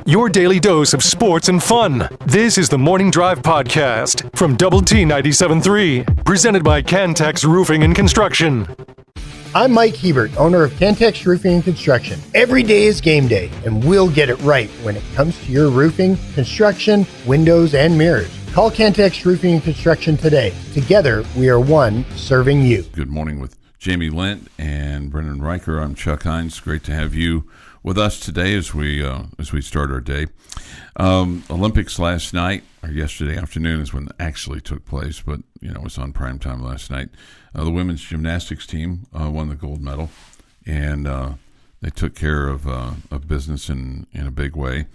Your daily dose of sports and fun. This is the Morning Drive Podcast from Double T 97.3, presented by Cantex Roofing and Construction. I'm Mike Hebert, owner of Cantex Roofing and Construction. Every day is game day, and we'll get it right when it comes to your roofing, construction, windows, and mirrors. Call Cantex Roofing and Construction today. Together, we are one serving you. Good morning with Jamie Lent and Brendan Riker. I'm Chuck Heinz. Great to have you with us today as we start our day. Olympics last night, or yesterday afternoon is when it actually took place, but it was on prime time last night. The women's gymnastics team won the gold medal, and they took care of business in a big way.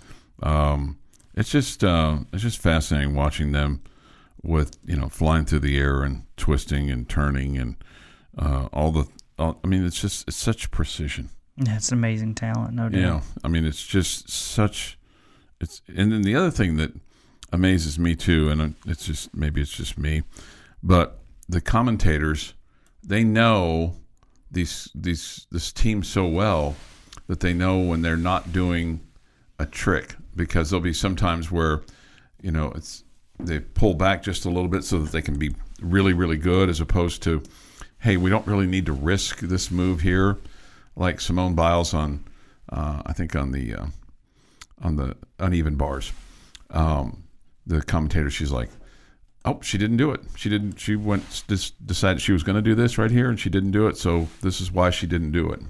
It's just fascinating watching them with flying through the air and twisting and turning and it's such precision. Yeah, it's amazing talent, no doubt. Yeah, it's just such. And then the other thing that amazes me too, and it's just me, but the commentators, they know this team so well that they know when they're not doing a trick, because there'll be sometimes where they pull back just a little bit so that they can be really, really good, as opposed to, hey, we don't really need to risk this move here. Like Simone Biles on the uneven bars. The commentator, she's like, oh, she didn't do it. She decided she was going to do this right here, and she didn't do it. So this is why she didn't do it.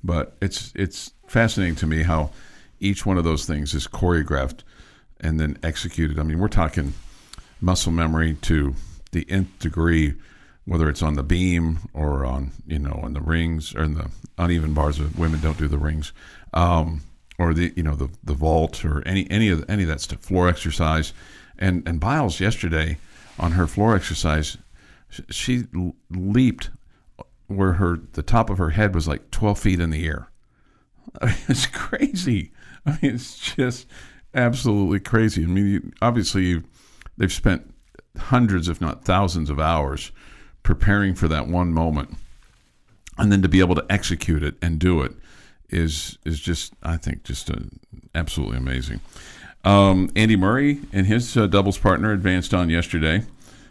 But it's fascinating to me how each one of those things is choreographed and then executed. We're talking muscle memory to the nth degree, whether it's on the beam or on the rings or in the uneven bars. Women don't do the rings, or the vault or any of that stuff. Floor exercise, and Biles yesterday on her floor exercise, she leaped where the top of her head was like 12 feet in the air. It's crazy. It's just absolutely crazy. Obviously they've spent hundreds, if not thousands, of hours preparing for that one moment, and then to be able to execute it and do it is just, I think, just absolutely amazing. Andy Murray and his doubles partner advanced on yesterday.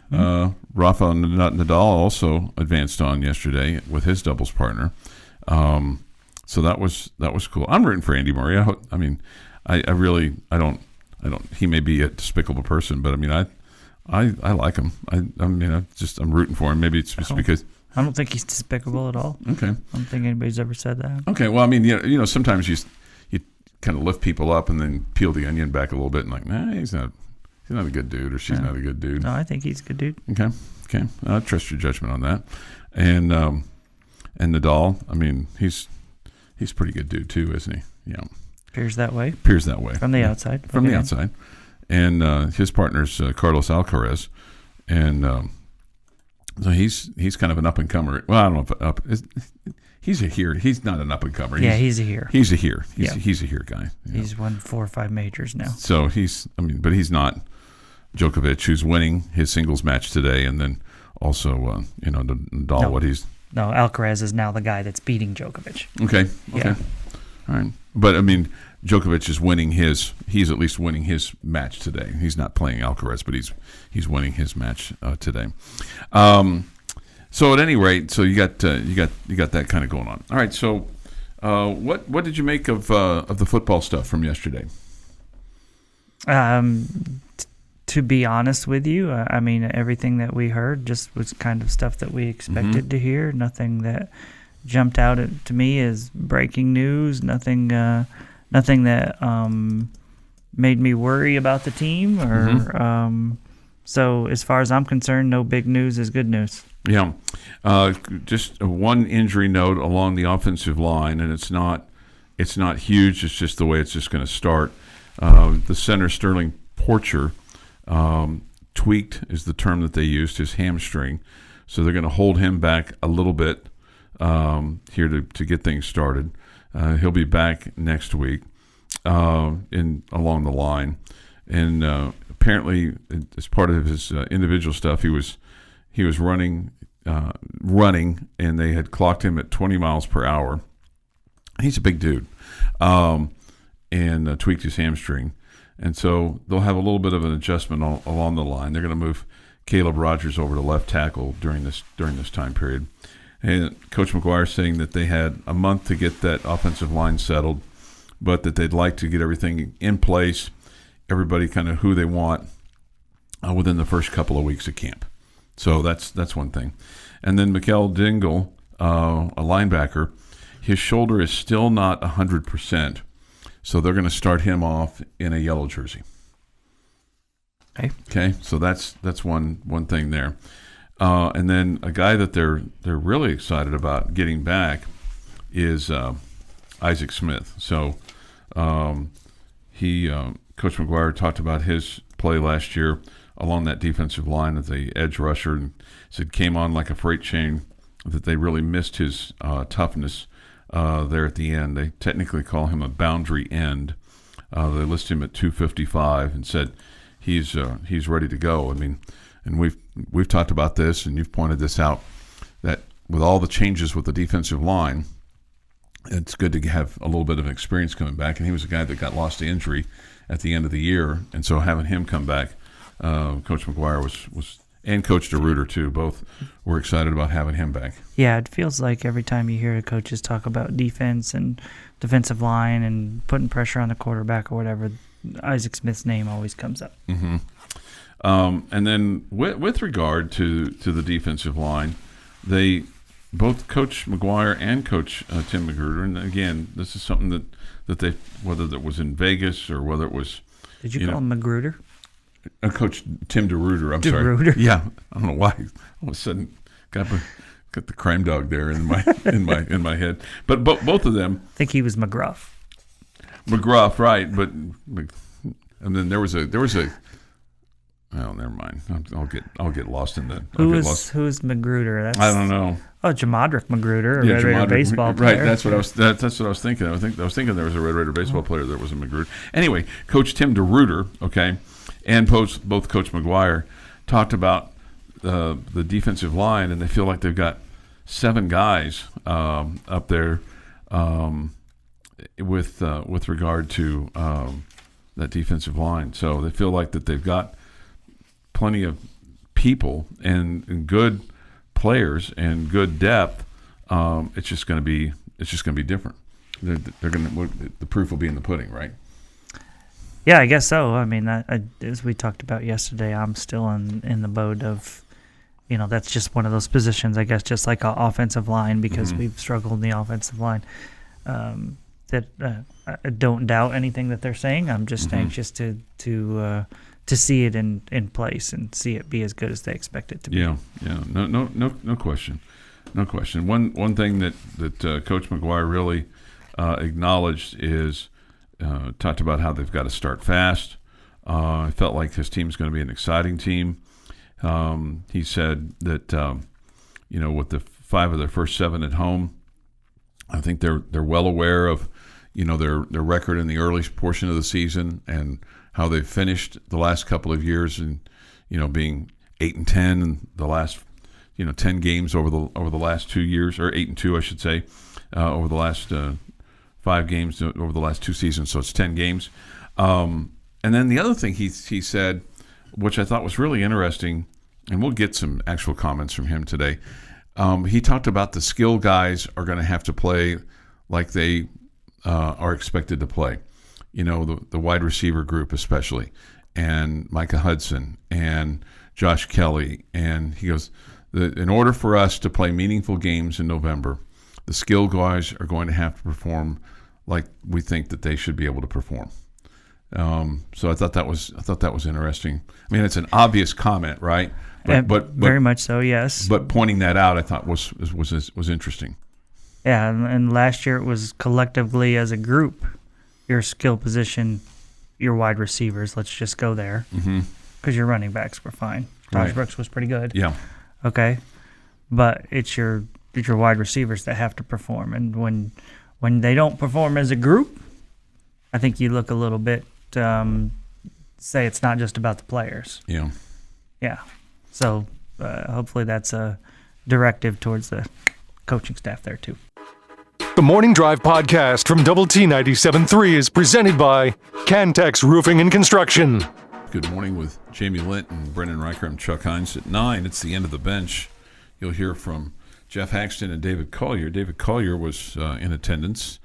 Rafa Nadal also advanced on yesterday with his doubles partner. So that was cool. I'm rooting for Andy Murray. I don't. He may be a despicable person, but I like him. I'm rooting for him. Maybe it's just because I don't think he's despicable at all. Okay. I don't think anybody's ever said that. Okay. Well, sometimes you kind of lift people up and then peel the onion back a little bit and like, nah, he's not a good dude, or she's not a good dude. No, I think he's a good dude. Okay. I trust your judgment on that. And Nadal, he's a pretty good dude too, isn't he? Yeah. Appears that way. From the outside. From the outside. And his partner's Carlos Alcaraz, and so he's kind of an up and comer. Well, I don't know if he's a here. He's not an up and comer. He's a here. He's a here. He's a here guy. He's won 4 or 5 majors now. So but he's not Djokovic, who's winning his singles match today, and then also Nadal. No, Alcaraz is now the guy that's beating Djokovic. Okay. Yeah. All right. But Djokovic is winning he's at least winning his match today. He's not playing Alcaraz, but he's winning his match today. So at any rate, so you got that kind of going on. All right. So what did you make of the football stuff from yesterday? To be honest with you, everything that we heard just was kind of stuff that we expected to hear. Nothing that jumped out to me as breaking news. Nothing that made me worry about the team. So as far as I'm concerned, no big news is good news. Yeah. Just one injury note along the offensive line, and it's not huge. It's just the way it's just going to start. The center, Sterling Porcher, tweaked is the term that they used, his hamstring. So they're going to hold him back a little bit here to get things started. He'll be back next week along the line. And apparently, as part of his individual stuff, he was running, and they had clocked him at 20 miles per hour He's a big dude, and tweaked his hamstring. And so they'll have a little bit of an adjustment along the line. They're going to move Caleb Rogers over to left tackle during this time period. And Coach McGuire saying that they had a month to get that offensive line settled, but that they'd like to get everything in place, everybody kind of who they want within the first couple of weeks of camp. So that's one thing. And then Mikael Dingle, a linebacker, his shoulder is still not 100%, so they're going to start him off in a yellow jersey. Okay, so that's one thing there. And then a guy that they're really excited about getting back is Isaac Smith. So Coach McGuire talked about his play last year along that defensive line as the edge rusher, and said came on like a freight train, that they really missed his toughness there at the end. They technically call him a boundary end. They list him at 255 and said he's ready to go. I mean, and we've talked about this, and you've pointed this out, that with all the changes with the defensive line, it's good to have a little bit of experience coming back. And he was a guy that got lost to injury at the end of the year, and so having him come back, Coach McGuire was and Coach DeRuiter too, both were excited about having him back. Yeah, it feels like every time you hear coaches talk about defense and defensive line and putting pressure on the quarterback or whatever, Isaac Smith's name always comes up. Mm-hmm. And then with regard to the defensive line, they both Coach McGuire and Coach Tim Magruder, and again, this is something that they, whether it was in Vegas or whether it was, Did you call him Magruder? Coach Tim DeRuiter, I'm DeRuiter. sorry. Yeah, I don't know why all of a sudden got the crime dog there in my head. But both of them. I think he was McGruff. McGruff, right? But and then there was a. Oh, never mind. I'll get lost in the. Who's Magruder? I don't know. Oh, Jamadrick Magruder, a Red Raider baseball player. Right, that's what I was thinking. I was thinking there was a Red Raider baseball player that was a Magruder. Anyway, Coach Tim DeRuiter, okay, and both Coach McGuire talked about the defensive line, and they feel like they've got 7 guys up there with regard to that defensive line. So they feel like that they've got plenty of people and good players and good depth. It's just going to be different. They're going to, the proof will be in the pudding, right? Yeah, I guess so. I mean, as we talked about yesterday, I'm still in the boat of, that's just one of those positions, I guess, just like an offensive line, because we've struggled in the offensive line. That I don't doubt anything that they're saying. I'm just anxious to see it in place and see it be as good as they expect it to be. Yeah. No question. No question. One thing that Coach McGuire really acknowledged is talked about how they've got to start fast. I felt like his team's going to be an exciting team. He said that with the 5 of their first 7 at home, I think they're well aware of their record in the early portion of the season and how they've finished the last couple of years, and being 8-10 in the last 10 games over the last 2 years, or 8-2 I should say, over the last 5 games over the last 2 seasons. So it's 10 games. And then the other thing he said, which I thought was really interesting, and we'll get some actual comments from him today. He talked about the skill guys are going to have to play like they are expected to play. The wide receiver group especially, and Micah Hudson and Josh Kelly. And he goes, in order for us to play meaningful games in November, the skill guys are going to have to perform like we think that they should be able to perform. So I thought that was interesting. I mean, it's an obvious comment, right? But very much so, yes. But pointing that out, I thought was interesting. Yeah, and last year it was collectively as a group, your skill position, your wide receivers. Let's just go there, because your running backs were fine. Josh Brooks was pretty good. Yeah. Okay, but it's your wide receivers that have to perform, and when they don't perform as a group, I think you look a little bit say it's not just about the players. Yeah. Yeah. So hopefully that's a directive towards the coaching staff there too. The Morning Drive podcast from Double T 97.3 is presented by Cantex Roofing and Construction. Good morning with Jamie Lent and Brendan Riker. I'm Chuck Heinz. At 9, it's the end of the bench. You'll hear from Jeff Haxton and David Collier. David Collier was in attendance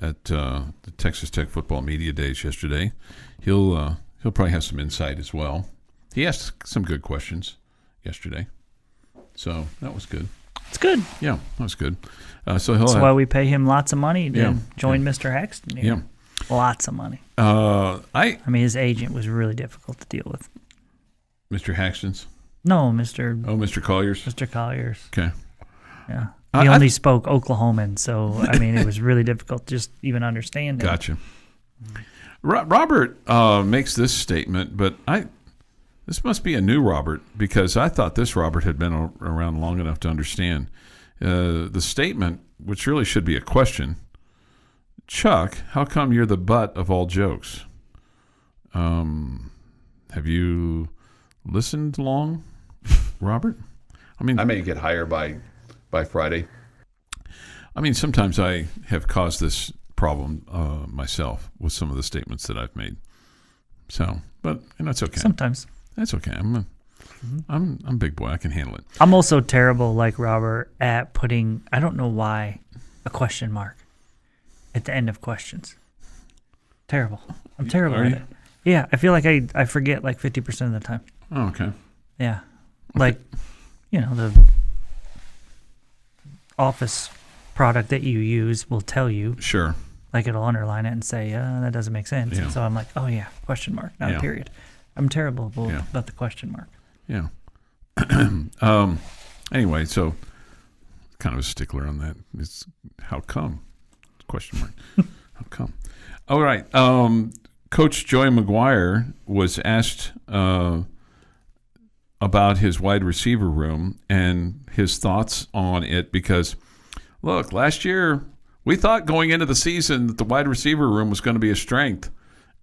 at the Texas Tech Football Media Days yesterday. He'll probably have some insight as well. He asked some good questions yesterday, so that was good. It's good. Yeah, that was good. That's why we pay him lots of money to join Mr. Haxton here. Yeah. Lots of money. I mean, his agent was really difficult to deal with. Mr. Haxton's? No, Mr. Mr. Collier's? Mr. Collier's. Okay. Yeah. He only spoke Oklahoman, so, I mean, it was really difficult to just even understand him. Gotcha. Robert makes this statement, but this must be a new Robert, because I thought this Robert had been around long enough to understand. The statement, which really should be a question, Chuck, how come you're the butt of all jokes? Have you listened long, Robert? I mean, I may get higher by Friday. I mean, sometimes I have caused this problem myself with some of the statements that I've made. So, but it's okay. Sometimes. That's okay. I'm a big boy. I can handle it. I'm also terrible, like Robert, at putting, I don't know why, a question mark at the end of questions. Terrible. I'm terrible at it. Yeah, I feel like I forget like 50% of the time. Oh, okay. Yeah. Like, the Office product that you use will tell you. Sure. Like it'll underline it and say, that doesn't make sense. Yeah. And so I'm like, oh yeah, question mark, not a period. I'm terrible about the question mark. Yeah. Anyway, so kind of a stickler on that. It's how come? Question mark. How come? All right. Coach Joey McGuire was asked about his wide receiver room and his thoughts on it, because, look, last year we thought going into the season that the wide receiver room was going to be a strength,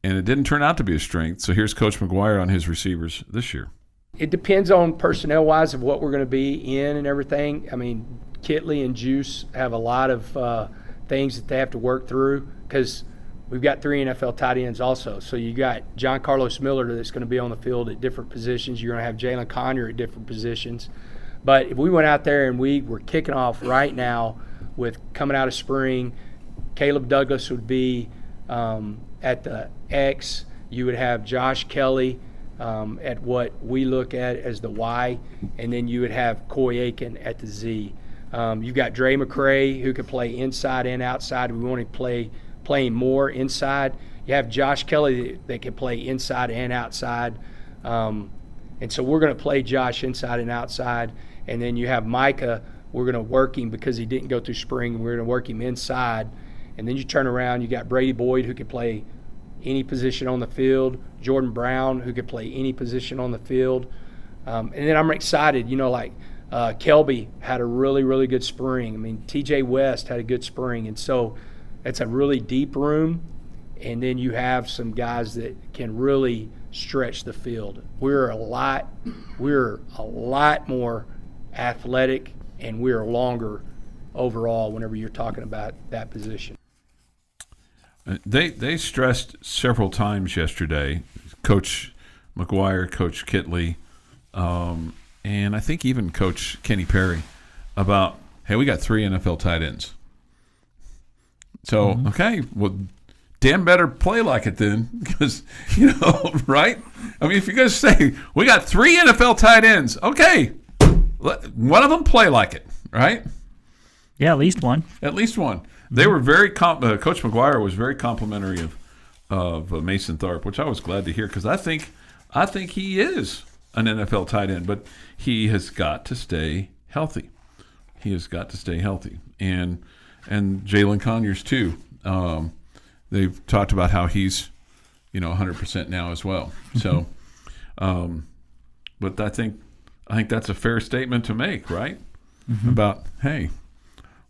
and it didn't turn out to be a strength. So here's Coach McGuire on his receivers this year. It depends on personnel-wise of what we're going to be in and everything. I mean, Kittley and Juice have a lot of things that they have to work through, because we've got 3 NFL tight ends also. So you got John Carlos Miller that's going to be on the field at different positions. You're going to have Jalen Conyer at different positions. But if we went out there and we were kicking off right now with coming out of spring, Caleb Douglas would be at the X. You would have Josh Kelly at what we look at as the Y, and then you would have Coy Aiken at the Z. You've got Dre McCray, who could play inside and outside. We want to playing more inside. You have Josh Kelly that can play inside and outside. And so we're going to play Josh inside and outside. And then you have Micah. We're going to work him because he didn't go through spring. We're going to work him inside. And then you turn around, you got Brady Boyd, who can play any position on the field. Jordan Brown, who could play any position on the field. And then I'm excited, Kelby had a really, really good spring. I mean, TJ West had a good spring. And so it's a really deep room. And then you have some guys that can really stretch the field. We're a lot more athletic, and we're longer overall whenever you're talking about that position. They stressed several times yesterday, Coach McGuire, Coach Kittley, and I think even Coach Kenny Perry, about, hey, we got 3 NFL tight ends. So, okay, well, damn better play like it then, because, right? I mean, if you're going to say, we got 3 NFL tight ends, okay, one of them play like it, right? Yeah, at least one. At least one. They were very Coach McGuire was very complimentary of Mason Tharp, which I was glad to hear, because I think he is an NFL tight end, but he has got to stay healthy. He has got to stay healthy, and Jalen Conyers too. They've talked about how he's 100% now as well. So, but I think that's a fair statement to make, right? About, hey,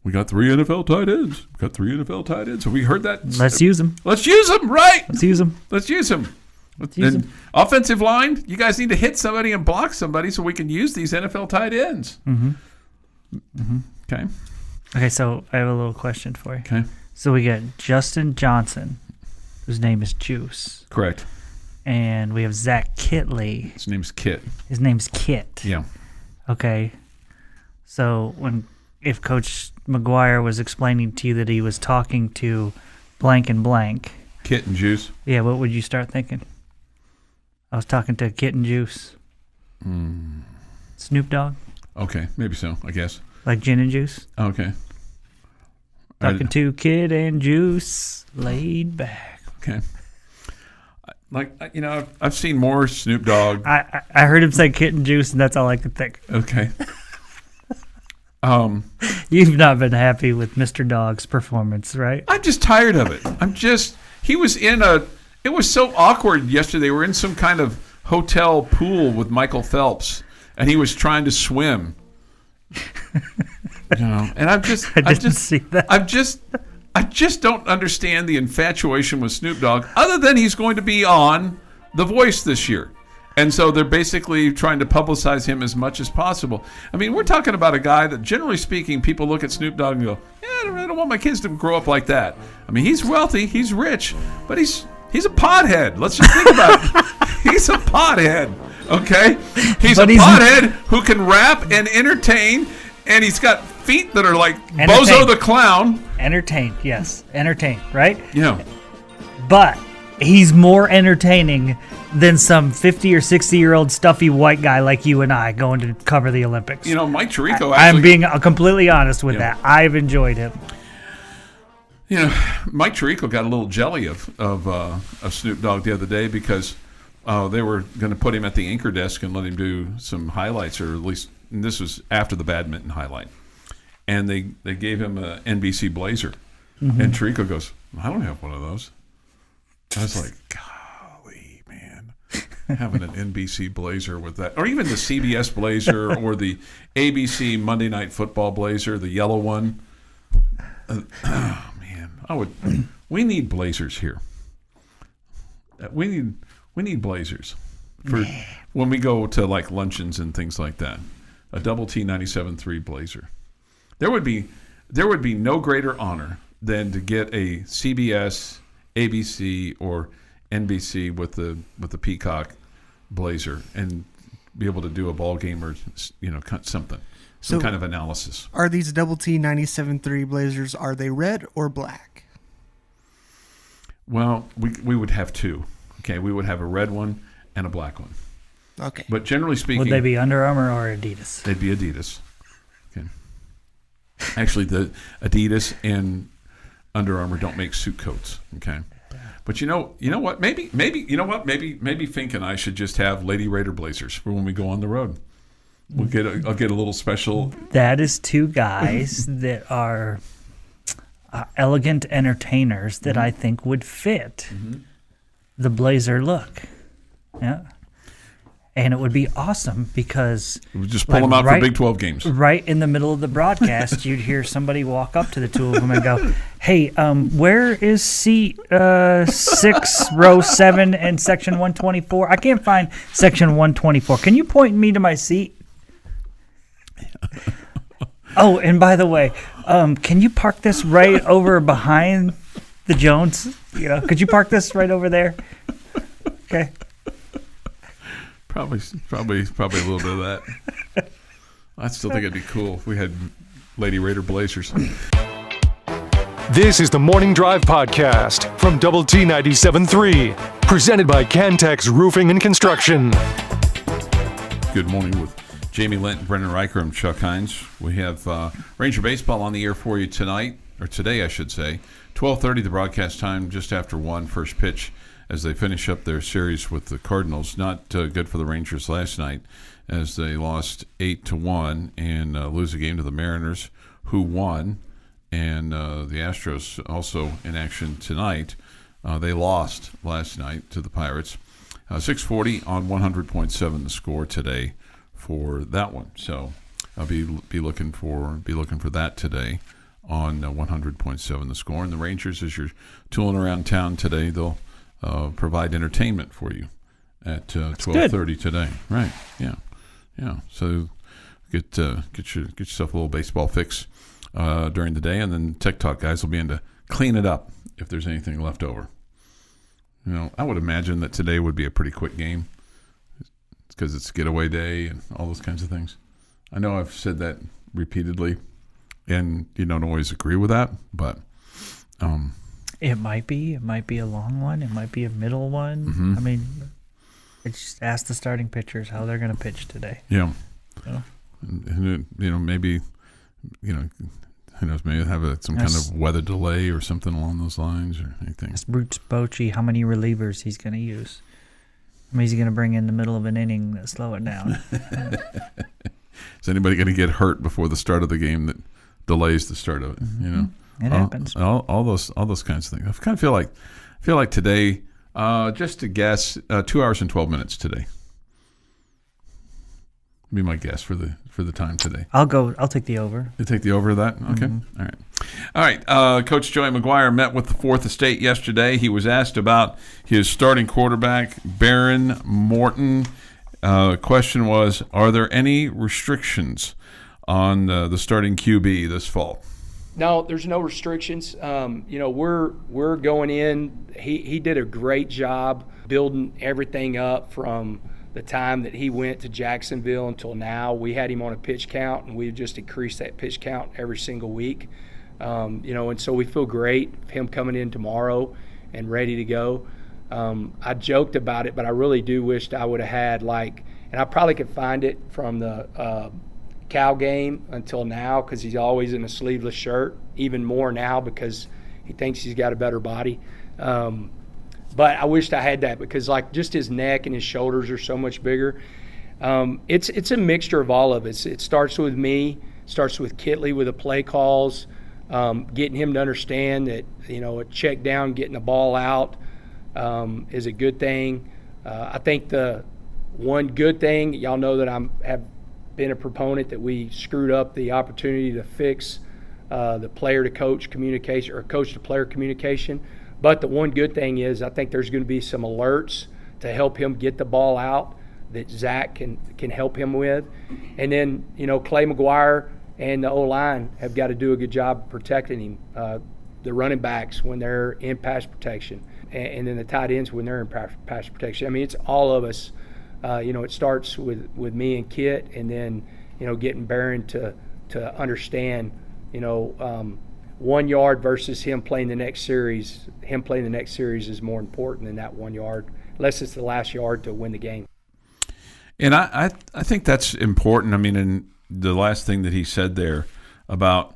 we got 3 NFL tight ends. We got 3 NFL tight ends. So we heard that. Let's use them. Let's use them, right? Let's use them. Let's use them. Let's use them. Offensive line, you guys need to hit somebody and block somebody so we can use these NFL tight ends. Okay. Okay, so I have a little question for you. Okay. So we got Justin Johnson, whose name is Juice. Correct. And we have Zach Kittley. His name's Kit. His name's Kit. Yeah. Okay. So if Coach McGuire was explaining to you that he was talking to blank and blank. Kit and Juice. Yeah, what would you start thinking? I was talking to Kit and Juice. Snoop Dogg? Okay, maybe so, I guess. Like gin and juice? Okay. Talking to Kid and Juice, laid back. Okay. Like, I've seen more Snoop Dogg. I heard him say Kid and Juice, and that's all I could think. Okay. You've not been happy with Mr. Dogg's performance, right? I'm just tired of it. He was it was so awkward yesterday. They were in some kind of hotel pool with Michael Phelps, and he was trying to swim. And I didn't see that. I just don't understand the infatuation with Snoop Dogg, other than he's going to be on The Voice this year. And so they're basically trying to publicize him as much as possible. I mean, we're talking about a guy that, generally speaking, people look at Snoop Dogg and go, yeah, I don't want my kids to grow up like that. I mean, he's wealthy, he's rich, but he's a pothead. Let's just think about it. He's a pothead, okay? He's pothead who can rap and entertain, and he's got feet that are like Bozo the Clown. Entertained, yes. Entertained, right? Yeah. But he's more entertaining than some 50 or 60-year-old stuffy white guy like you and I going to cover the Olympics. Mike Tirico actually... I'm being completely honest with that. I've enjoyed him. Mike Tirico got a little jelly of Snoop Dogg the other day because they were going to put him at the anchor desk and let him do some highlights, or at least this was after the badminton highlight. And they gave him an NBC blazer. Mm-hmm. And Tirico goes, I don't have one of those. I was like, golly, man, having an NBC blazer with that, or even the CBS blazer or the ABC Monday Night Football blazer, the yellow one. Oh man, we need blazers here. We need blazers for when we go to like luncheons and things like that. A double T 97.3 blazer. There would be no greater honor than to get a CBS, ABC, or NBC with the peacock blazer and be able to do a ball game or something, some kind of analysis. Are these double T 97.3 blazers? Are they red or black? Well, we would have two. Okay, we would have a red one and a black one. Okay, but generally speaking, would they be Under Armour or Adidas? They'd be Adidas. Okay. Actually, the Adidas and Under Armour don't make suit coats. Okay. But you know what? Maybe Fink and I should just have Lady Raider blazers for when we go on the road. I'll get a little special. That is two guys that are elegant entertainers that I think would fit the blazer look. Yeah. And it would be awesome because we would just pull them out for Big 12 games. Right in the middle of the broadcast, you'd hear somebody walk up to the two of them and go, "Hey, where is seat 6, row 7, and section 124? I can't find section 124. Can you point me to my seat?" Oh, and by the way, can you park this right over behind the Jones? Could you park this right over there? Okay. Probably a little bit of that. I still think it'd be cool if we had Lady Raider blazers. This is the Morning Drive Podcast from Double T 97.3, presented by Cantex Roofing and Construction. Good morning with Jamie Lent, Brendan Riker, and Chuck Heinz. We have Ranger Baseball on the air for you tonight, or today I should say. 12:30 the broadcast time, just after 1, first pitch, as they finish up their series with the Cardinals. Not good for the Rangers last night, as they lost 8-1 and lose a game to the Mariners, who won. And the Astros also in action tonight. They lost last night to the Pirates. 640 on 100.7 the score today for that one. So I'll be looking for that today on 100.7 the score. And the Rangers, as you're tooling around town today, they'll provide entertainment for you at 12:30 today. Right? Yeah. So get yourself a little baseball fix during the day, and then TikTok guys will be in to clean it up if there's anything left over. I would imagine that today would be a pretty quick game because it's getaway day and all those kinds of things. I know I've said that repeatedly, and you don't always agree with that, but it might be a long one. It might be a middle one. Mm-hmm. I mean, it's just ask the starting pitchers how they're going to pitch today. Yeah. So. And, maybe, who knows, maybe have some kind of weather delay or something along those lines or anything. Ask Bruce Bochy how many relievers he's going to use. I mean, he's going to bring in the middle of an inning to slow it down. Is anybody going to get hurt before the start of the game that delays the start of it? Mm-hmm. It happens. All those kinds of things. I kind of feel like today, just to guess, 2 hours and 12 minutes today. Be my guess for the time today. I'll take the over. You take the over of that? Okay. Mm-hmm. All right. Coach Joey McGuire met with the Fourth Estate yesterday. He was asked about his starting quarterback, Behren Morton. Question was, are there any restrictions on the starting QB this fall? No, there's no restrictions. We're going in. He did a great job building everything up from the time that he went to Jacksonville until now. We had him on a pitch count, and we've just increased that pitch count every single week. And so we feel great him coming in tomorrow and ready to go. I joked about it, but I really do wish I would have had and I probably could find it from the Cal game until now, because he's always in a sleeveless shirt, even more now because he thinks he's got a better body. But I wished I had that, because just his neck and his shoulders are so much bigger. It's a mixture of all of it. It starts with me, starts with Kittley with the play calls, getting him to understand that a check down, getting the ball out is a good thing. I think the one good thing, y'all know that have been a proponent that we screwed up the opportunity to fix the player-to-coach communication or coach-to-player communication. But the one good thing is I think there's going to be some alerts to help him get the ball out that Zach can help him with. And then, Clay McGuire and the O-line have got to do a good job protecting him. The running backs when they're in pass protection, and then the tight ends when they're in pass protection. I mean, it's all of us. It starts with me and Kit, and then, getting Behren to understand, 1 yard versus him playing the next series. Him playing the next series is more important than that 1 yard, unless it's the last yard to win the game. And I think that's important. I mean, and the last thing that he said there about,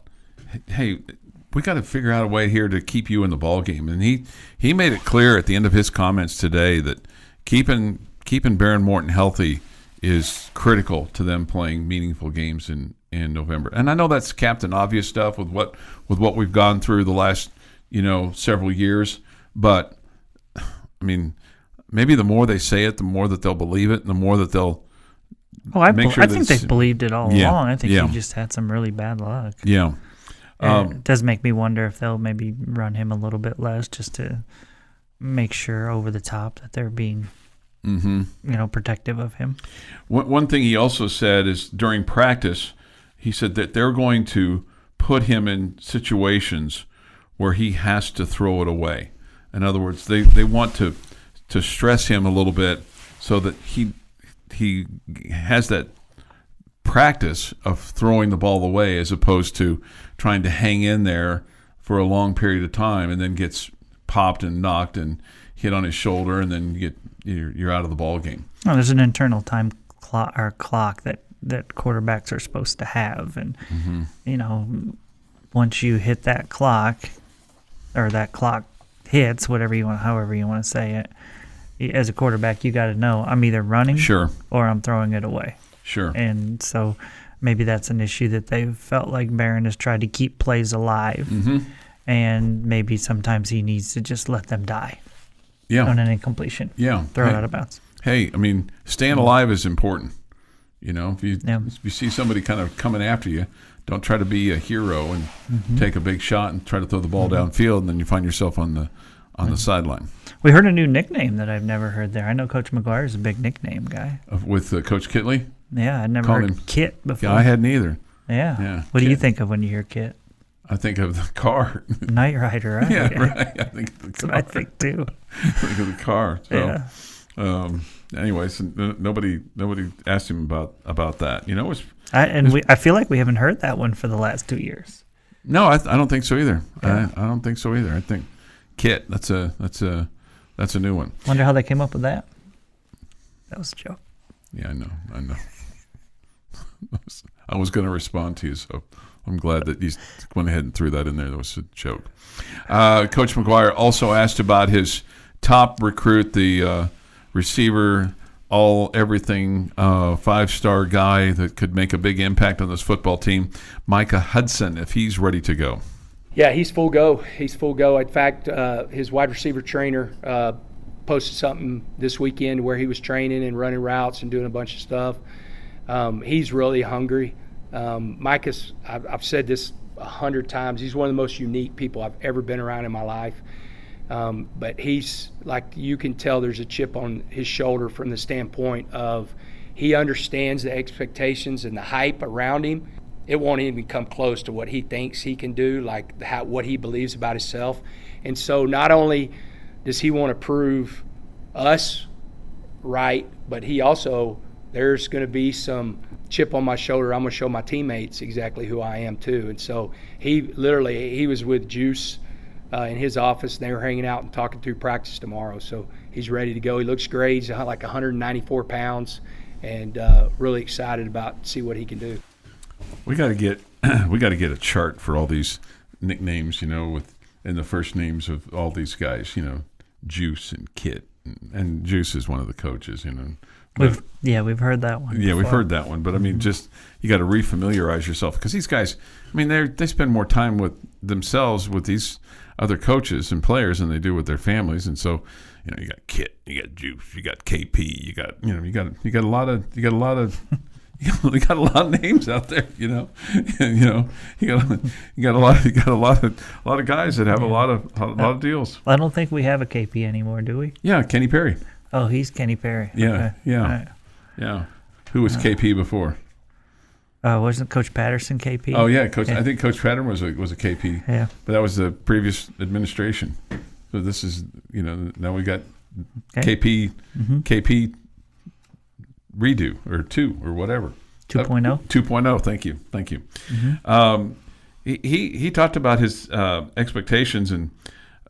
hey, we got to figure out a way here to keep you in the ball game. And he made it clear at the end of his comments today that keeping Behren Morton healthy is critical to them playing meaningful games in November. And I know that's Captain Obvious stuff with what we've gone through the last several years, but I mean, maybe the more they say it, the more that they'll believe it, and the more that they'll I think they've believed it all along. I think he just had some really bad luck. Yeah. It does make me wonder if they'll maybe run him a little bit less, just to make sure over the top that they're being protective of him. One thing he also said is during practice, he said that they're going to put him in situations where he has to throw it away. In other words, they want to stress him a little bit so that he has that practice of throwing the ball away, as opposed to trying to hang in there for a long period of time and then gets popped and knocked and hit on his shoulder, and then you're out of the ball game. Oh, there's an internal time clock that quarterbacks are supposed to have, and once you hit that clock, or that clock hits, however you want to say it, as a quarterback, you got to know I'm either running, or I'm throwing it away. Sure. And so maybe that's an issue that they've felt like Behren has tried to keep plays alive, and maybe sometimes he needs to just let them die. Yeah. On an incompletion. Yeah. Throw it out of bounds. Hey, I mean, staying alive is important. If you see somebody kind of coming after you, don't try to be a hero and take a big shot and try to throw the ball downfield, and then you find yourself on the sideline. We heard a new nickname that I've never heard there. I know Coach McGuire is a big nickname guy. With Coach Kittley? Yeah, I'd never heard Kit before. Yeah, I hadn't either. Yeah. What do you think of when you hear Kit? I think of the car. Knight Rider, right? Yeah, right. I think of the That's car. what I think too. I think of the car. So, Yeah. anyways, nobody asked him about that. You know, I feel like we haven't heard that one for the last 2 years. no, I don't think so either. Yeah. I don't think so either. I think Kit. That's a new one. Wonder how they came up with that. That was a joke. Yeah, I know. I was going to respond to you, so I'm glad that you went ahead and threw that in there. That was a joke. Coach McGuire also asked about his top recruit, the receiver, everything 5-star guy that could make a big impact on this football team, Micah Hudson, if he's ready to go. Yeah, he's full go. He's full go. In fact, his wide receiver trainer posted something this weekend where he was training and running routes and doing a bunch of stuff. He's really hungry. Micah's, I've said this 100 times, he's one of the most unique people I've ever been around in my life. But he's, like, you can tell there's a chip on his shoulder from the standpoint of he understands the expectations and the hype around him. It won't even come close to what he thinks he can do, like what he believes about himself. And so not only does he want to prove us right, but he also, there's going to be some chip on my shoulder. I'm going to show my teammates exactly who I am too. And so he was with Juice in his office, and they were hanging out and talking through practice tomorrow. So he's ready to go. He looks great. He's like 194 pounds, and really excited about see what he can do. We got to get a chart for all these nicknames, and the first names of all these guys, Juice and Kit, and Juice is one of the coaches, We've heard that one. Yeah, before. we've heard that one, but I mean, just you got to refamiliarize yourself because these guys, I mean, they spend more time with themselves with these other coaches and players than they do with their families, and so you got Kit, you got Juice, you got KP, you got a lot of names out there, and, you got a lot of guys that have a lot of deals. I don't think we have a KP anymore, do we? Yeah, Kenny Perry. Oh, he's Kenny Perry. Yeah, Okay. yeah, Right. yeah. Who was KP before? Wasn't Coach Patterson KP? Oh yeah, Coach. Yeah. I think Coach Patterson was a KP. Yeah, but that was the previous administration. So this is now we got KP KP redo or 2 or whatever 2.0. 2.0. Thank you. Mm-hmm. He talked about his expectations and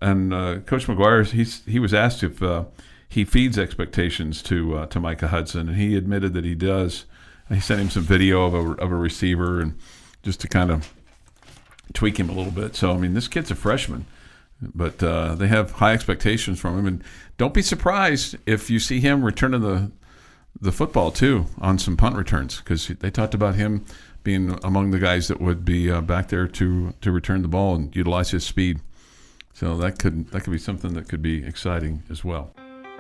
Coach McGuire. He was asked if he feeds expectations to Micah Hudson, and he admitted that he does. He sent him some video of a receiver and just to kind of tweak him a little bit. So I mean, this kid's a freshman, but they have high expectations from him, and don't be surprised if you see him returning the football too on some punt returns because they talked about him being among the guys that would be back there to return the ball and utilize his speed. So that could be something that could be exciting as well.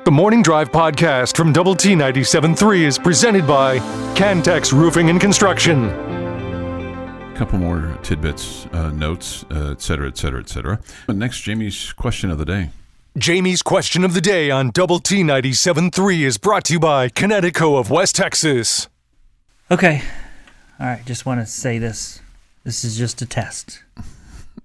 The Morning Drive podcast from Double T 97.3 is presented by Cantex Roofing and Construction. A couple more tidbits, notes, et cetera, et cetera, et cetera. Next, Jamie's question of the day. Jamie's question of the day on Double T 97.3 is brought to you by Connecticut of West Texas. Okay. All right. Just want to say this. This is just a test.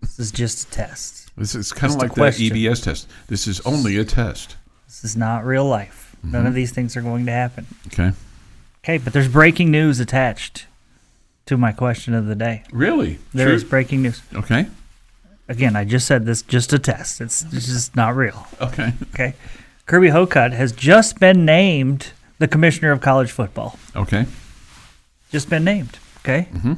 This is just a test. This is kind of like the question. EBS test. This is only a test. This is not real life. Mm-hmm. None of these things are going to happen. Okay. Okay, but there's breaking news attached to my question of the day. Really? There is breaking news. Okay. Again, I just said this just a test. It's just not real. Okay. Okay. Kirby Hocutt has just been named the commissioner of college football. Okay. Just been named. Okay. Mm-hmm.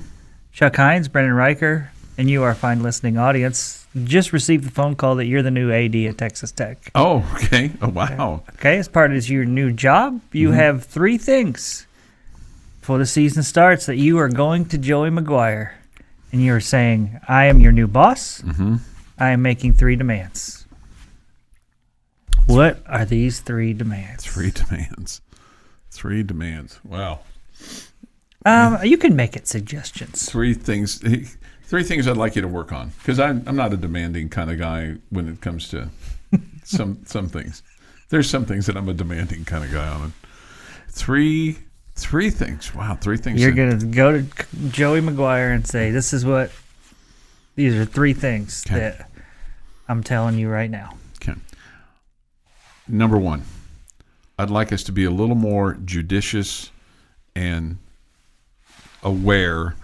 Chuck Heinz, Brendan Riker, and you, our fine listening audience, just received the phone call that you're the new AD at Texas Tech. Oh, okay. Oh, wow. Okay. As part of your new job, you have 3 things before the season starts that you are going to Joey McGuire, and you are saying, I am your new boss. Mm-hmm. I am making 3 demands. What are these 3 demands? 3 demands. 3 demands. Wow. You can make it suggestions. 3 things. 3 things I'd like you to work on because I'm not a demanding kind of guy when it comes to some things. There's some things that I'm a demanding kind of guy on. 3 things. Wow, 3 things. You're going to go to Joey McGuire and say, this is what These are three things Okay. that I'm telling you right now. Okay. Number one, I'd like us to be a little more judicious and aware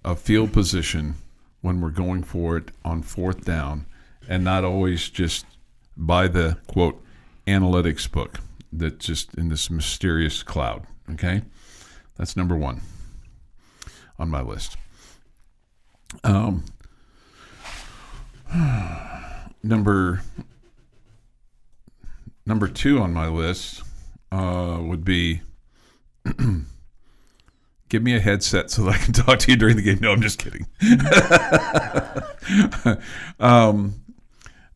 of field position when we're going for it on fourth down, and not always just by the, quote, analytics book that's just in this mysterious cloud. Okay? That's number one on my list. Number two on my list would be give me a headset so that I can talk to you during the game. No, I'm just kidding.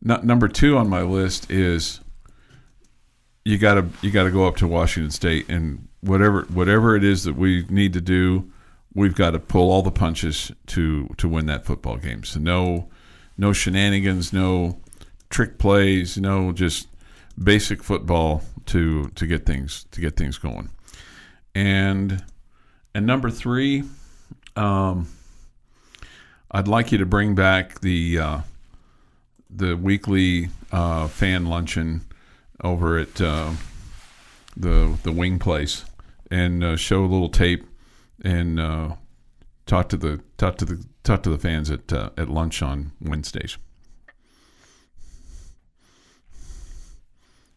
Number two on my list is you gotta go up to Washington State, and whatever it is that we need to do, we've got to pull all the punches to win that football game. So no shenanigans, no trick plays, no, just basic football to get things going. And number three, I'd like you to bring back the weekly fan luncheon over at the wing place, and show a little tape and talk to the fans at lunch on Wednesdays.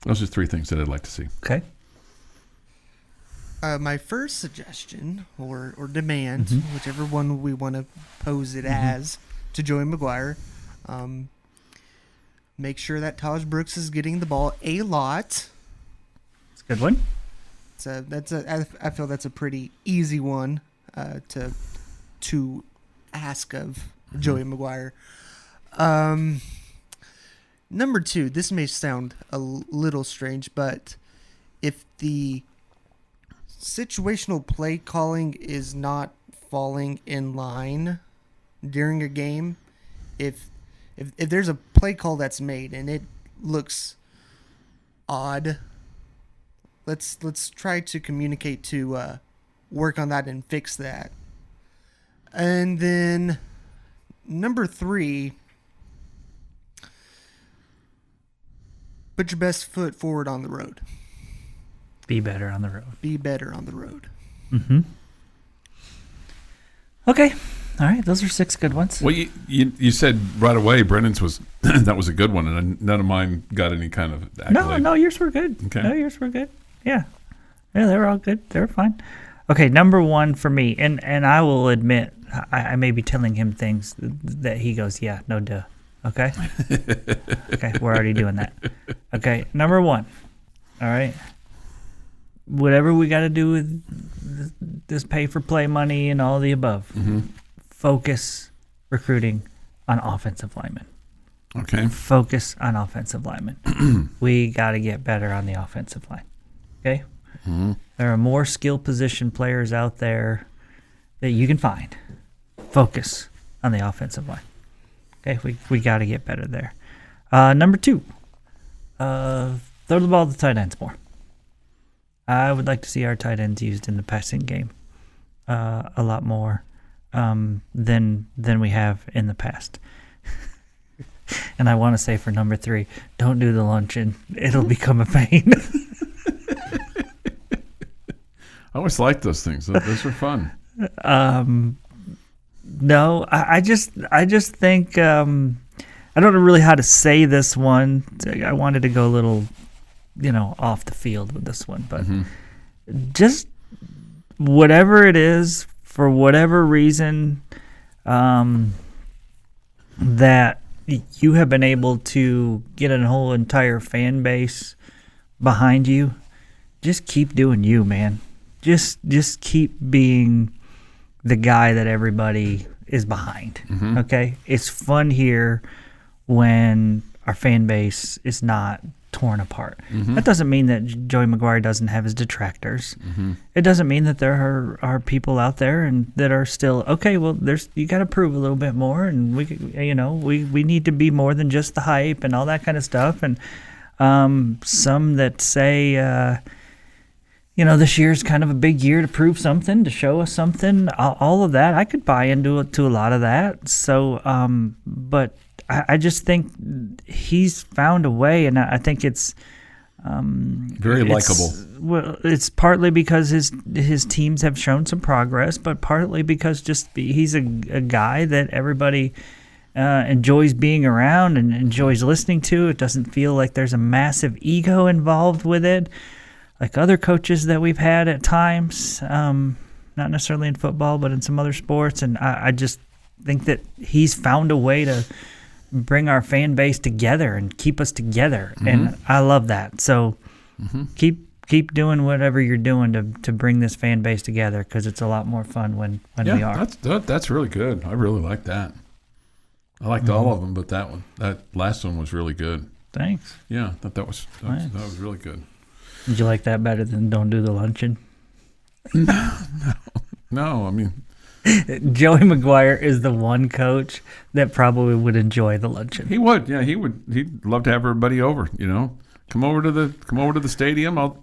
Those are three things that I'd like to see. Okay. My first suggestion or demand, whichever one we want to pose it as, to Joey McGuire, make sure that Taj Brooks is getting the ball a lot. It's a good one. I feel that's a pretty easy one to ask of Joey McGuire. Number two, this may sound a little strange, but if the situational play calling is not falling in line during a game, if there's a play call that's made and it looks odd, let's try to communicate to work on that and fix that. And then number three, put your best foot forward on the road. Be better on the road. Be better on the road. Mm-hmm. Okay. All right. Those are 6 good ones. Well, you said right away Brennan's was that was a good one, and none of mine got any kind of accolade. No, yours were good. Okay. No, yours were good. Yeah, they were all good. They were fine. Okay, number one for me, and I will admit I may be telling him things that he goes, yeah, no duh. Okay? Okay, we're already doing that. Okay, number one. All right. Whatever we got to do with this pay-for-play money and all the above, focus recruiting on offensive linemen. Okay. Focus on offensive linemen. We got to get better on the offensive line. Okay? There are more skill position players out there that you can find. Focus on the offensive line. Okay? We got to get better there. Number two, throw the ball to the tight ends more. I would like to see our tight ends used in the passing game a lot more than we have in the past. And I want to say for number three, don't do the luncheon. It'll become a pain. I always liked those things. Those were fun. No, I just think I don't know really how to say this one. I wanted to go a little, off the field with this one, but just whatever it is, for whatever reason, that you have been able to get a whole entire fan base behind you, just keep doing you, man. Just keep being the guy that everybody is behind. Okay? It's fun here when our fan base is not torn apart. That doesn't mean that Joey McGuire doesn't have his detractors. It doesn't mean that there are people out there and that are still okay. Well, you got to prove a little bit more, and we need to be more than just the hype and all that kind of stuff. And some that say, this year's kind of a big year to prove something, to show us something, all of that. I could buy into a lot of that. So, but I just think he's found a way, and I think it's very likable. Well, it's partly because his teams have shown some progress, but partly because he's a guy that everybody enjoys being around and enjoys listening to. It doesn't feel like there's a massive ego involved with it, like other coaches that we've had at times, not necessarily in football, but in some other sports. And I just think that he's found a way to bring our fan base together and keep us together. And I love that. So keep doing whatever you're doing to bring this fan base together, because it's a lot more fun when we are. That's really good. I really like that. I liked all of them, but that last one was really good. Thanks. Yeah, I thought that was really good. Did you like that better than Don't Do the Luncheon? No, I mean, Joey McGuire is the one coach that probably would enjoy the luncheon. he would. Yeah, he would. He'd love to have everybody over. Come over to the stadium. I'll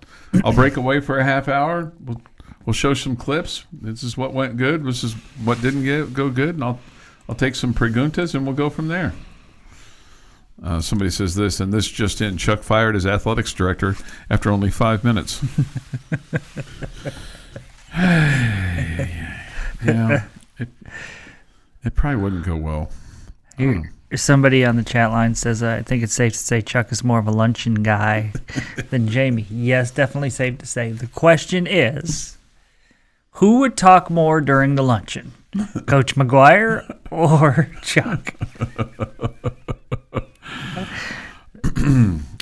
break away for a half hour. We'll show some clips. This is what went good. This is what didn't go good, and I'll take some preguntas and we'll go from there. Somebody says this, and this just in: Chuck fired as athletics director after only 5 minutes. Yeah, it probably wouldn't go well. Somebody on the chat line says, I think it's safe to say Chuck is more of a luncheon guy than Jamie. Yes, definitely safe to say. The question is, who would talk more during the luncheon? Coach McGuire or Chuck?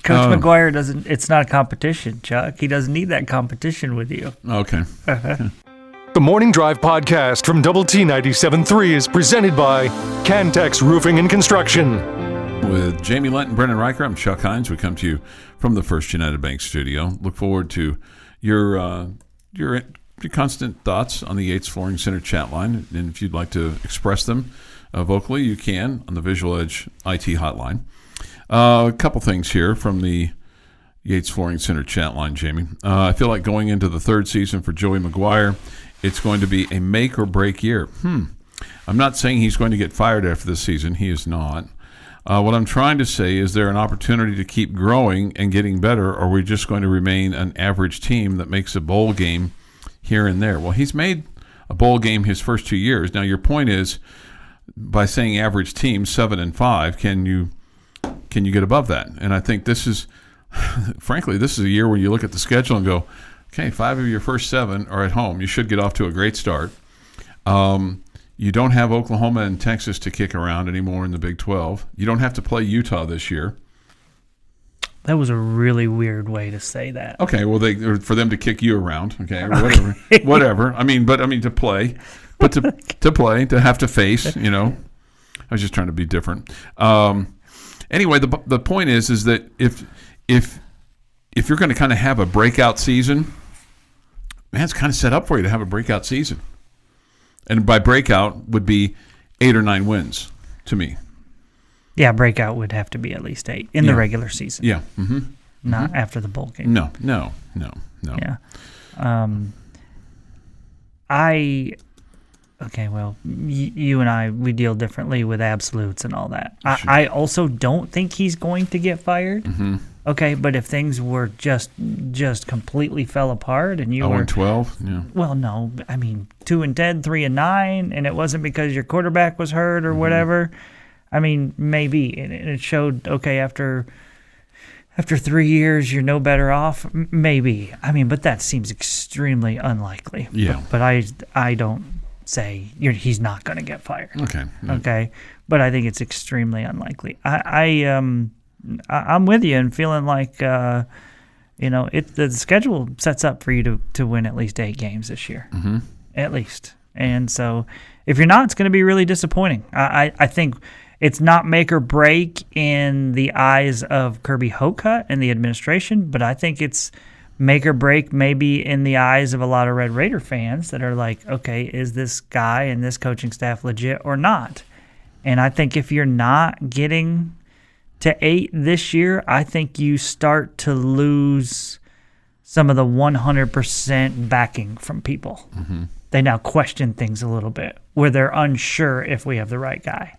Coach McGuire doesn't. It's not a competition, Chuck. He doesn't need that competition with you. Okay. The Morning Drive podcast from Double T 97.3 is presented by Cantex Roofing and Construction. With Jamie Lent and Brendan Riker, I'm Chuck Heinz. We come to you from the First United Bank studio. Look forward to your constant thoughts on the Yates Flooring Center chat line. And if you'd like to express them vocally, you can on the Visual Edge IT hotline. A couple things here from the Yates Flooring Center chat line, Jamie. I feel like going into the third season for Joey McGuire, it's going to be a make or break year. I'm not saying he's going to get fired after this season. He is not. What I'm trying to say is there an opportunity to keep growing and getting better, or are we just going to remain an average team that makes a bowl game here and there? Well, he's made a bowl game his first 2 years. Now, your point is, by saying average team, 7-5, can you get above that? And I think this is, frankly, this is a year where you look at the schedule and go, okay, 5 of your first 7 are at home. You should get off to a great start. You don't have Oklahoma and Texas to kick around anymore in the Big 12. You don't have to play Utah this year. That was a really weird way to say that. Okay, well, for them to kick you around, okay, or whatever, whatever. I mean, to play, but to play, to have to face, I was just trying to be different. Anyway, the point is that if you're going to kind of have a breakout season, man, it's kind of set up for you to have a breakout season. And by breakout would be 8 or 9 wins to me. Yeah, breakout would have to be at least 8 in the regular season. Yeah. Not after the bowl game. No. Yeah. Okay, well, you and I, we deal differently with absolutes and all that. I also don't think he's going to get fired. Okay, but if things were just completely fell apart and you were 0-12, yeah. Well, no, I mean 2-10, 3-9, and it wasn't because your quarterback was hurt or whatever. I mean, maybe, and it showed. Okay, after 3 years, you're no better off. Maybe. I mean, but that seems extremely unlikely. Yeah. But I don't say he's not going to get fired. Okay. Okay, but I think it's extremely unlikely. I'm with you and feeling like the schedule sets up for you to win at least 8 games this year, at least. And so if you're not, it's going to be really disappointing. I think it's not make or break in the eyes of Kirby Hocutt and the administration, but I think it's make or break maybe in the eyes of a lot of Red Raider fans that are like, okay, is this guy and this coaching staff legit or not? And I think if you're not getting to 8 this year, I think you start to lose some of the 100% backing from people. Mm-hmm. They now question things a little bit where they're unsure if we have the right guy.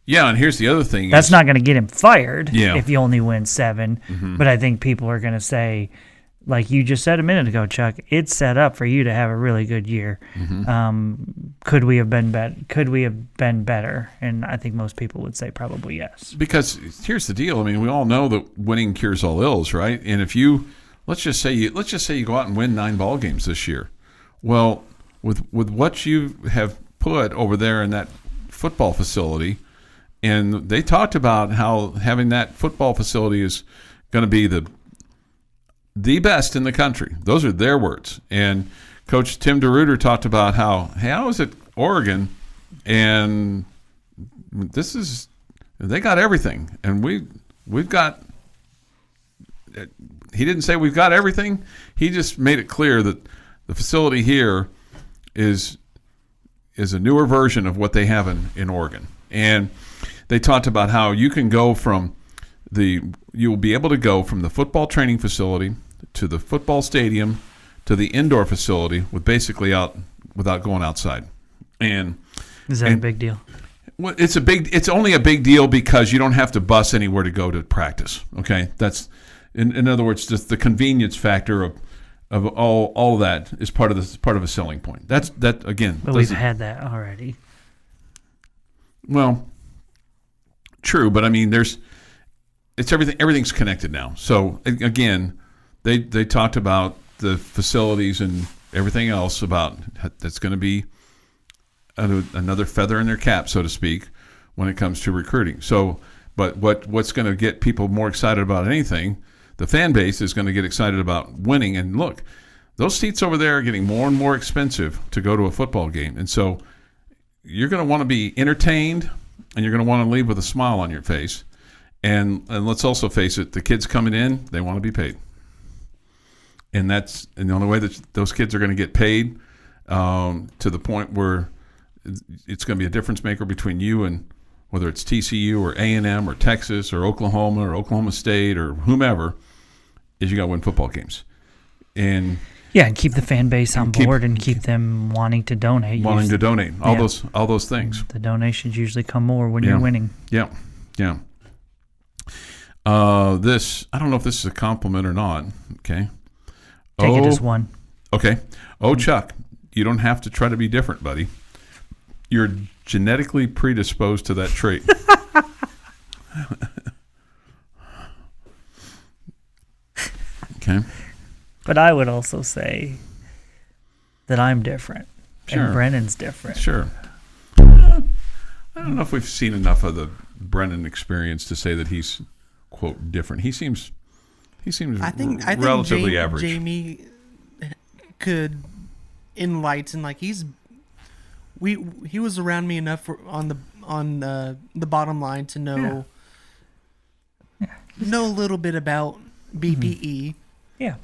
Yeah, and here's the other thing. That's not going to get him fired Yeah. if you only win 7. Mm-hmm. But I think people are going to say, like you just said a minute ago, Chuck, it's set up for you to have a really good year. Mm-hmm. Could we have been better? And I think most people would say probably yes. Because here's the deal. I mean, we all know that winning cures all ills, right? And if you let's just say you go out and win 9 ball games this year. Well, with what you have put over there in that football facility, and they talked about how having that football facility is going to be the best in the country. Those are their words. And Coach Tim DeRuyter talked about how I was at Oregon, and they got everything, and we've got. He didn't say we've got everything. He just made it clear that the facility here is a newer version of what they have in Oregon. And they talked about how you can go from you'll be able to go from the football training facility to the football stadium to the indoor facility without going outside. And is that a big deal? Well, it's only a big deal because you don't have to bus anywhere to go to practice. Okay, that's in other words, just the convenience factor of all of that is part of a selling point. That again. But we've had that already. Well, true, but I mean, everything's connected now. So again, they talked about the facilities and everything else about that's going to be another feather in their cap, so to speak, when it comes to recruiting. So, but what's going to get people more excited about anything? The fan base is going to get excited about winning. And look, those seats over there are getting more and more expensive to go to a football game. And so you're going to want to be entertained, and you're going to want to leave with a smile on your face. And let's also face it, the kids coming in, they want to be paid. And the only way that those kids are going to get paid to the point where it's going to be a difference maker between you and whether it's TCU or A&M or Texas or Oklahoma State or whomever, is you got to win football games. And keep the fan base on board and keep them wanting to donate. All those things. The donations usually come more when you're winning. Yeah. I don't know if this is a compliment or not. Okay. Take it as one. Okay. Chuck, you don't have to try to be different, buddy. You're genetically predisposed to that trait. Okay. But I would also say that I'm different. Sure. And Brennan's different. Sure. I don't know if we've seen enough of the Brennan experience to say that he's, quote, different. He seems I think relatively average. Jamie could enlighten, like he was around me enough on the bottom line to know a little bit about BPE. Yeah.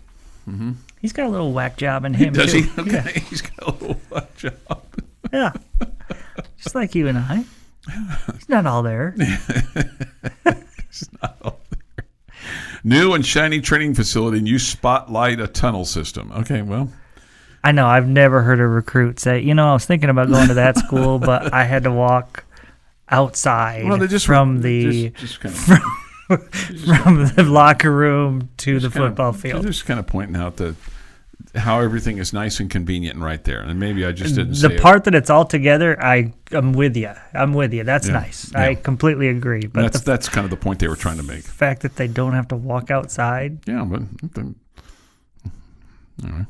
Mm-hmm. He's got a little whack job in him, Does too. he? Okay. Yeah. He's got a little whack job. Yeah. Just like you and I. He's not all there. He's not all there. New and shiny training facility, and you spotlight a tunnel system. Okay, well. I know. I've never heard a recruit say, I was thinking about going to that school, but I had to walk outside from the locker room to the football field. Just kind of pointing out how everything is nice and convenient and right there. And maybe I just didn't say the part that it's all together, I'm with you. That's nice. Yeah. I completely agree. But that's kind of the point they were trying to make. The fact that they don't have to walk outside. Yeah, but all right.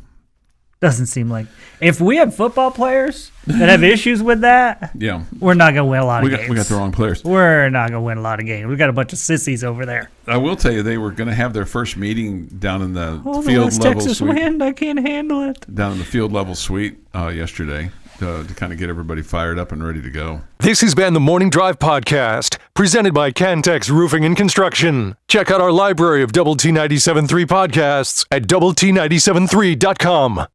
Doesn't seem like if we have football players that have issues with that, we're not going to win a lot of games. We got the wrong players. We're not going to win a lot of games. We got a bunch of sissies over there. I will tell you, they were going to have their first meeting down in the field the level Texas suite. Wind, I can't handle it. Down in the field level suite yesterday to kind of get everybody fired up and ready to go. This has been the Morning Drive Podcast, presented by Cantex Roofing and Construction. Check out our library of Double T 97.3 podcasts at doublet97.3.com.